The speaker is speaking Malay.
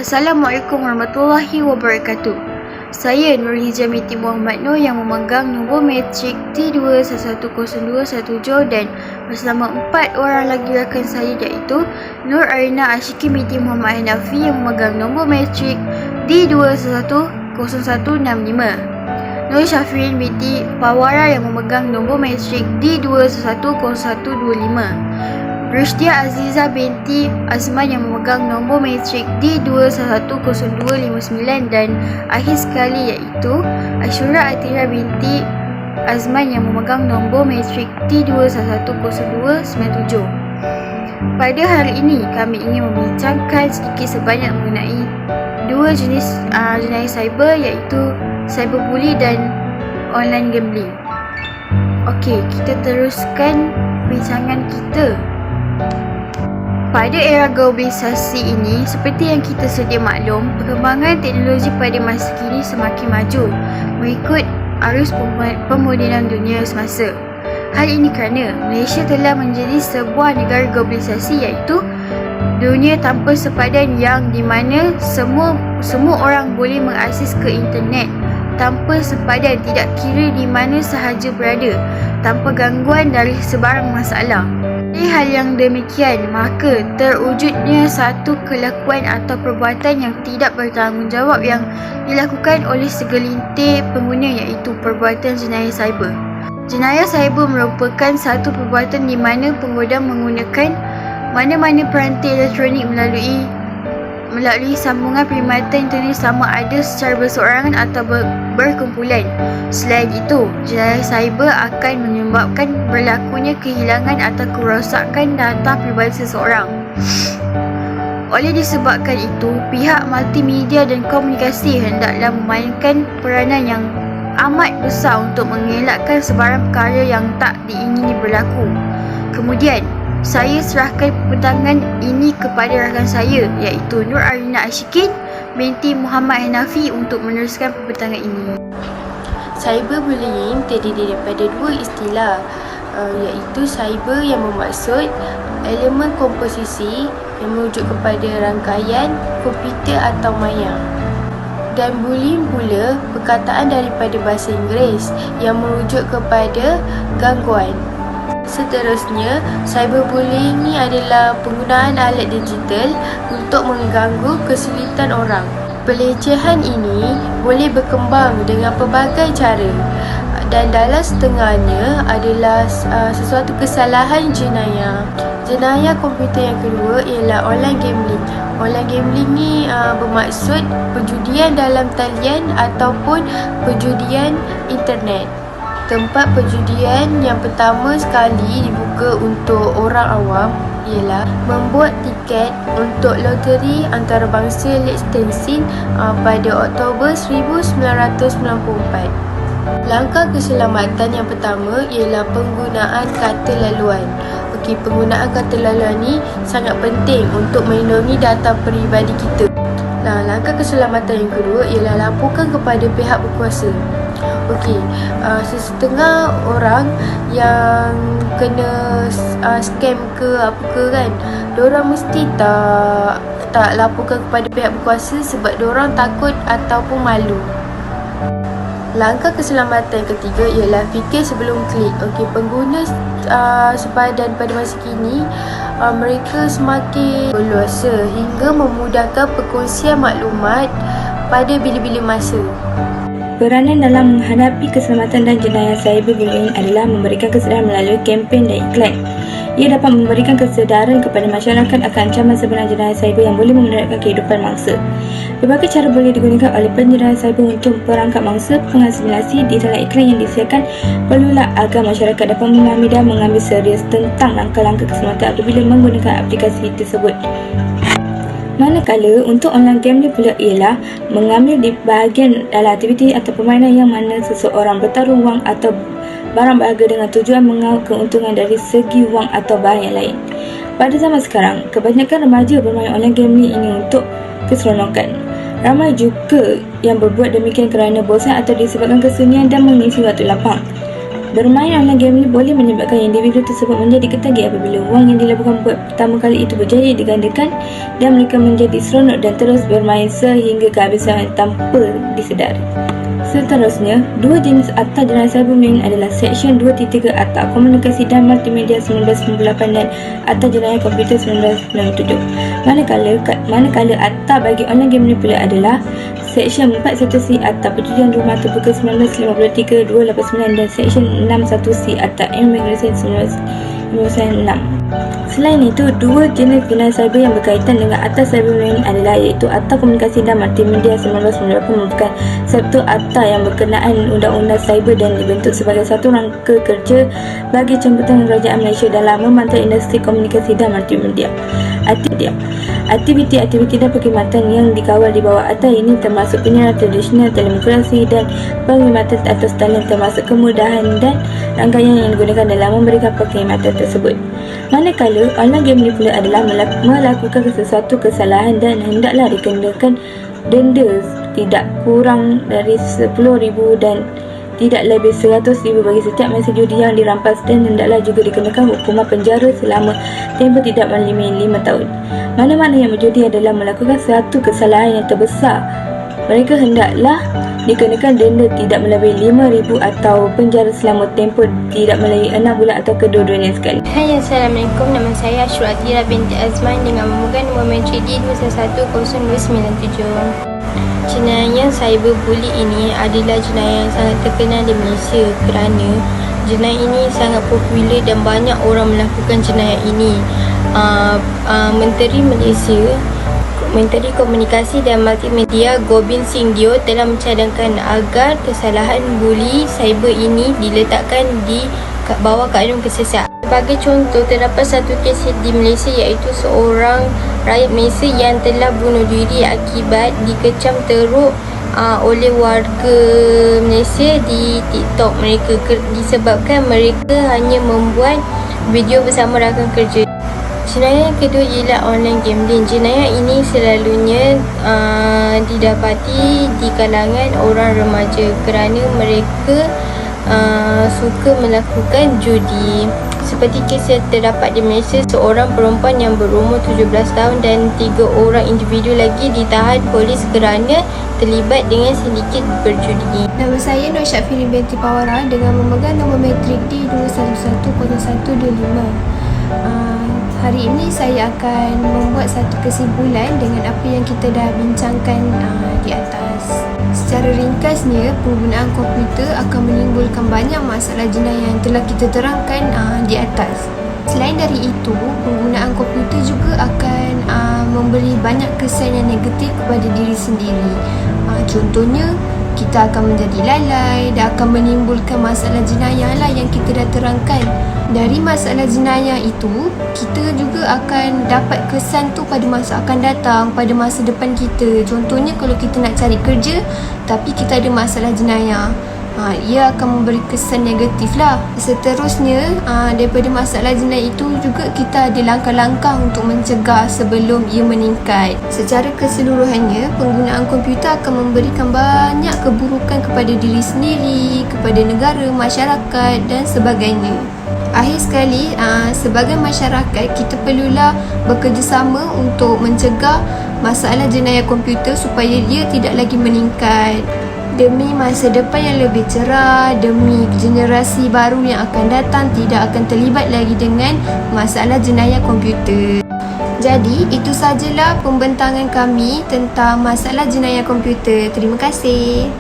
Assalamualaikum warahmatullahi wabarakatuh. Saya Nur Hijah binti Muhammad Nur yang memegang nombor matrik T2110217 dan bersama 4 orang lagi rakan saya iaitu Nur Arina Ashiki binti Muhammad Hanafi yang memegang nombor matrik D2110165, Nur Syafirin binti Pawara yang memegang nombor matrik D2110125, Rushdia Aziza binti Azman yang memegang nombor matrik D2110259 dan akhir sekali iaitu Ashura Atira binti Azman yang memegang nombor matrik D2110297. Pada hari ini kami ingin membincangkan sedikit sebanyak mengenai dua jenis jenayah cyber iaitu cyberbully dan online gambling. Okey, kita teruskan perbincangan kita. Pada era globalisasi ini, seperti yang kita sedia maklum, perkembangan teknologi pada masa kini semakin maju mengikut arus pemodenan dunia semasa. Hal ini kerana Malaysia telah menjadi sebuah negara globalisasi iaitu dunia tanpa sepadan yang di mana semua orang boleh mengakses ke internet tanpa sepadan, tidak kira di mana sahaja berada, tanpa gangguan dari sebarang masalah. Dari hal yang demikian, maka terwujudnya satu kelakuan atau perbuatan yang tidak bertanggungjawab yang dilakukan oleh segelintir pengguna iaitu perbuatan jenayah cyber. Jenayah cyber merupakan satu perbuatan di mana pengguna menggunakan mana-mana peranti elektronik melalui sambungan perkhidmatan internet sama ada secara berseorangan atau berkumpulan. Selain itu, jenayah cyber akan menyebabkan berlakunya kehilangan atau kerosakan data peribadi seseorang. Oleh disebabkan itu, pihak multimedia dan komunikasi hendaklah memainkan peranan yang amat besar untuk mengelakkan sebarang perkara yang tak diingini berlaku. Kemudian, saya serahkan pembentangan ini kepada rakan saya iaitu Nur Arina Ashiki binti Muhammad Hanafi untuk meneruskan pembentangan ini. Cyberbullying terdiri daripada dua istilah iaitu cyber yang bermaksud elemen komposisi yang merujuk kepada rangkaian komputer atau maya, dan bullying pula perkataan daripada bahasa Inggeris yang merujuk kepada gangguan. Seterusnya, cyberbullying ni adalah penggunaan alat digital untuk mengganggu kesulitan orang. Pelecehan ini boleh berkembang dengan pelbagai cara dan dalam setengahnya adalah sesuatu kesalahan jenayah. Jenayah komputer yang kedua ialah online gambling. Online gambling ni bermaksud perjudian dalam talian ataupun perjudian internet. Tempat perjudian yang pertama sekali dibuka untuk orang awam ialah membuat tiket untuk loteri antarabangsa Liechtenstein pada Oktober 1994. Langkah keselamatan yang pertama ialah penggunaan kata laluan. Okey, penggunaan kata laluan ni sangat penting untuk melindungi data peribadi kita. Langkah keselamatan yang kedua ialah laporkan kepada pihak berkuasa. Okey, setengah orang yang kena scam ke apa ke kan, diorang mesti tak laporkan kepada pihak berkuasa sebab diorang takut ataupun malu. Langkah keselamatan yang ketiga ialah fikir sebelum klik. Okey, pengguna sepadan pada masa kini mereka semakin berluasa hingga memudahkan perkongsian maklumat pada bila-bila masa. Peranan dalam menghadapi keselamatan dan jenayah cyberbullying adalah memberikan kesedaran melalui kempen dan iklan. Ia dapat memberikan kesedaran kepada masyarakat akan ancaman sebenar jenayah cyber yang boleh memudaratkan kehidupan mangsa. Berbagai cara boleh digunakan oleh penjenayah cyber untuk perangkap mangsa. Pengasimilasi di dalam iklan yang disediakan perlulah agar masyarakat dapat memahami dan mengambil serius tentang langkah-langkah keselamatan apabila menggunakan aplikasi tersebut. Manakala untuk online gambling pula ialah mengambil di bahagian dalam aktiviti atau permainan yang mana seseorang bertaruh wang atau barang berharga dengan tujuan mengaut keuntungan dari segi wang atau barang yang lain. Pada zaman sekarang, kebanyakan remaja bermain online gambling ini untuk keseronokan. Ramai juga yang berbuat demikian kerana bosan atau disebabkan kesunyian dan mengisi waktu lapang. Bermain online game ini boleh menyebabkan individu tersebut menjadi ketagih apabila wang yang dilaburkan buat pertama kali itu berjaya digandakan dan mereka menjadi seronok dan terus bermain sehingga kehabisan tanpa disedari. Seterusnya, dua jenis Atta jenayah cyberbullying adalah Seksyen 2.3 Atta Komunikasi dan Multimedia 1998 dan Atta Jenayah Komputer 1997. Manakala Atta bagi online game ini pula adalah Seksyen 41C Atta Perjudian Rumah Terbuka 1953 289 dan Seksyen 61C Atta Immigration 1996. Selain itu, dua jenis jenayah cyber yang berkaitan dengan Atta cyberbullying adalah iaitu Atta Komunikasi dan Multimedia 1998 merupakan satu Atta yang berkenaan undang-undang cyber dan dibentuk sebagai satu rangka kerja bagi jabatan kerajaan Malaysia dalam memantau industri komunikasi dan multimedia. Aktiviti-aktiviti dan perkhidmatan yang dikawal di bawah Atta ini termasuk penyiaran tradisional, telekomunikasi dan perkhidmatan atas talian termasuk kemudahan dan rangkaian yang digunakan dalam memberikan perkhidmatan tersebut. Manakala online game ini pula adalah melakukan sesuatu kesalahan dan hendaklah dikenakan denda tidak kurang dari 10,000 dan tidak lebih 100,000 bagi setiap mesin judi yang dirampas dan hendaklah juga dikenakan hukuman penjara selama tempoh tidak melebihi 5 tahun. Mana-mana yang berjudi adalah melakukan satu kesalahan yang terbesar, mereka hendaklah dikenakan denda tidak melebihi 5,000 atau penjara selama tempoh tidak melebihi 6 bulan atau kedua-duanya sekali. Hai, Assalamualaikum. Nama saya Ashratira binti Azman dengan memegang nombor menteri D210297. Jenayah cyberbully ini adalah jenayah yang sangat terkenal di Malaysia kerana jenayah ini sangat popular dan banyak orang melakukan jenayah ini. Menteri Komunikasi dan Multimedia Gobind Singh Dio telah mencadangkan agar kesalahan buli cyber ini diletakkan di bawah kanun kesiasatan. Sebagai contoh, terdapat satu kes di Malaysia iaitu seorang rakyat Malaysia yang telah bunuh diri akibat dikecam teruk oleh warga Malaysia di TikTok mereka disebabkan mereka hanya membuat video bersama rakan kerja. Jenayah yang kedua ialah online gambling. Jenayah ini selalunya didapati di kalangan orang remaja kerana mereka suka melakukan judi. Seperti kes yang terdapat di Malaysia, seorang perempuan yang berumur 17 tahun dan 3 orang individu lagi ditahan polis kerana terlibat dengan sindiket berjudi. Nama saya Nur Syafiri binti Pawara dengan memegang nombor matrik D2110125. Hari ini saya akan membuat satu kesimpulan dengan apa yang kita dah bincangkan di atas. Secara ringkasnya, penggunaan komputer akan menimbulkan banyak masalah jenayah yang telah kita terangkan di atas. Selain dari itu, penggunaan komputer juga akan memberi banyak kesan yang negatif kepada diri sendiri. Contohnya, kita akan menjadi lalai dan akan menimbulkan masalah jenayah lah yang kita dah terangkan. Dari masalah jenayah itu, kita juga akan dapat kesan tu pada masa akan datang, pada masa depan kita. Contohnya kalau kita nak cari kerja tapi kita ada masalah jenayah, ia akan memberi kesan negatif lah. Seterusnya, daripada masalah jenayah itu juga kita ada langkah-langkah untuk mencegah sebelum ia meningkat. Secara keseluruhannya, penggunaan komputer akan memberikan banyak keburukan kepada diri sendiri, kepada negara, masyarakat dan sebagainya. Akhir sekali, sebagai masyarakat, kita perlulah bekerjasama untuk mencegah masalah jenayah komputer supaya dia tidak lagi meningkat. Demi masa depan yang lebih cerah, demi generasi baru yang akan datang tidak akan terlibat lagi dengan masalah jenayah komputer. Jadi, itu sajalah pembentangan kami tentang masalah jenayah komputer. Terima kasih.